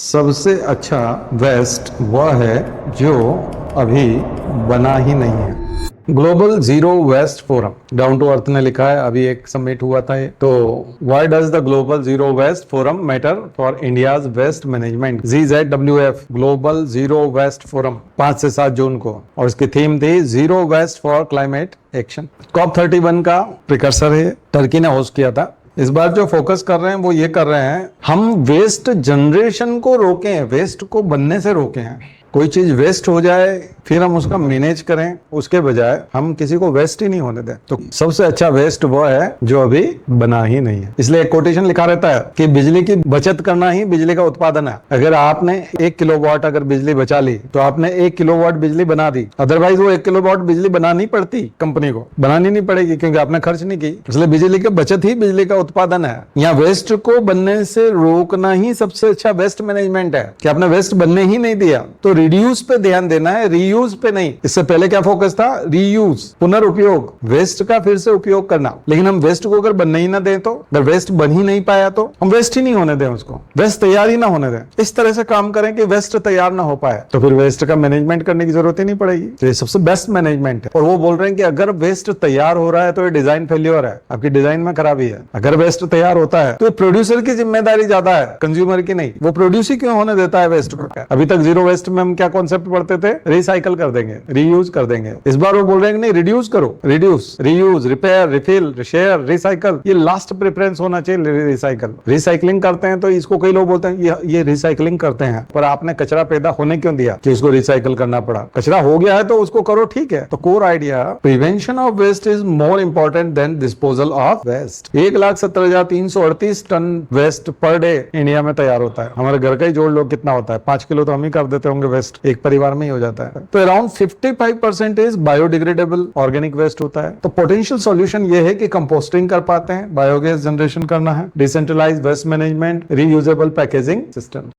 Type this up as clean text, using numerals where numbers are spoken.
सबसे अच्छा वेस्ट वह है जो अभी बना ही नहीं है। Global zero waste forum, down to earth ने लिखा है, अभी एक समिट हुआ था ये। तो why does the global zero waste forum matter for India's waste management? GZWF global zero waste forum 5 से 7 जून को, और इसकी थीम थी zero waste for climate action. COP31 का प्रिकर्सर है, टर्की ने होस्ट किया था। इस बार जो फोकस कर रहे हैं वो ये कर रहे हैं, हम वेस्ट जनरेशन को रोकें, वेस्ट को बनने से रोकें हैं। कोई चीज वेस्ट हो जाए फिर हम उसका मैनेज करें, उसके बजाय हम किसी को वेस्ट ही नहीं होने दें। तो सबसे अच्छा वेस्ट वो है जो अभी बना ही नहीं है। इसलिए एक कोटेशन लिखा रहता है कि बिजली की बचत करना ही बिजली का उत्पादन है। अगर आपने 1 किलोवाट अगर बिजली बचा ली तो आपने 1 किलोवाट बिजली बना दी, अदरवाइज वो 1 किलोवाट बिजली बनानी पड़ती, कंपनी को बनानी नहीं पड़ेगी क्योंकि आपने खर्च नहीं की। इसलिए बिजली की बचत ही बिजली का उत्पादन है। यहाँ वेस्ट को बनने से रोकना ही सबसे अच्छा वेस्ट मैनेजमेंट है कि आपने वेस्ट बनने ही नहीं दिया। तो रिड्यूस पे ध्यान देना है, रीयूज पे नहीं। इससे पहले क्या फोकस था? रीयूज, पुनर्उपयोग, वेस्ट का फिर से उपयोग करना। लेकिन हम वेस्ट को अगर बनने ही ना दें, तो अगर वेस्ट बन ही नहीं पाया तो हम वेस्ट ही नहीं होने दें, उसको वेस्ट तैयार ही ना होने दें। इस तरह से काम करें कि वेस्ट तैयार ना हो पाए, तो फिर वेस्ट का मैनेजमेंट करने की जरूरत ही नहीं पड़ेगी। तो ये सबसे बेस्ट मैनेजमेंट है। और वो बोल रहे हैं कि अगर वेस्ट तैयार हो रहा है तो ये डिजाइन फेल्योर है, आपकी डिजाइन में खराबी है। अगर वेस्ट तैयार होता है तो प्रोड्यूसर की जिम्मेदारी ज्यादा है, कंज्यूमर की नहीं। वो प्रोड्यूस ही क्यों होने देता है वेस्ट को? अभी तक जीरो वेस्ट में हम क्या कॉन्सेप्ट पढ़ते थे? रिसाइकल कर देंगे, रीयूज कर देंगे। इस बार वो बोल रहे हैं नहीं, रिड्यूस करो, reduce, reuse, repair, refill, share, recycle, ये लास्ट प्रेफरेंस होना चाहिए। रिसाइकल, रिसाइकलिंग करते हैं तो इसको कई लोग बोलते हैं ये रिसाइकलिंग करते हैं, पर आपने कचरा पैदा होने क्यों दिया कि उसको रिसाइकल करना पड़ा? कचरा हो गया है तो उसको करो, ठीक है। तो core idea, prevention of waste is more important then disposal of waste. 1,70,338 ton waste per day India में तैयार होता है। हमारे घर का ही जोड़ लो कितना होता है, 5 किलो तो हम ही कर देते होंगे वेस्ट, एक परिवार में ही हो जाता है। तो अराउंड 55% बायोडिग्रेडेबल ऑर्गेनिक वेस्ट होता है। तो पोटेंशियल सॉल्यूशन ये है कि कंपोस्टिंग कर पाते हैं, बायोगैस जनरेशन करना है, decentralised waste management, reusable packaging system.